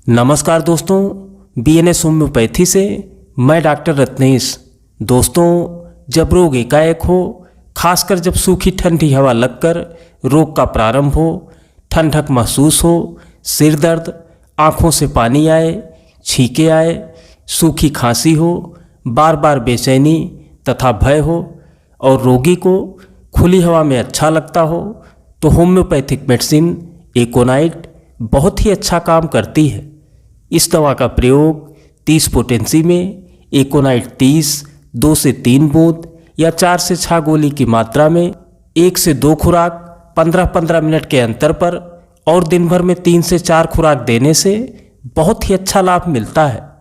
नमस्कार दोस्तों, BNS homeopathy से मैं डॉक्टर रत्नेश। दोस्तों, जब रोग एकाएक हो, खासकर जब सूखी ठंडी हवा लगकर रोग का प्रारंभ हो, ठंडक महसूस हो, सिर दर्द, आँखों से पानी आए, छींके आए, सूखी खांसी हो, बार बार बेचैनी तथा भय हो और रोगी को खुली हवा में अच्छा लगता हो, तो होम्योपैथिक मेडिसिन एकोनाइट बहुत ही अच्छा काम करती है। इस दवा का प्रयोग 30 पोटेंसी में एकोनाइट 30 2 से 3 बूंद या 4 से 6 गोली की मात्रा में 1 से 2 खुराक 15-15 मिनट के अंतर पर और दिन भर में 3 से 4 खुराक देने से बहुत ही अच्छा लाभ मिलता है।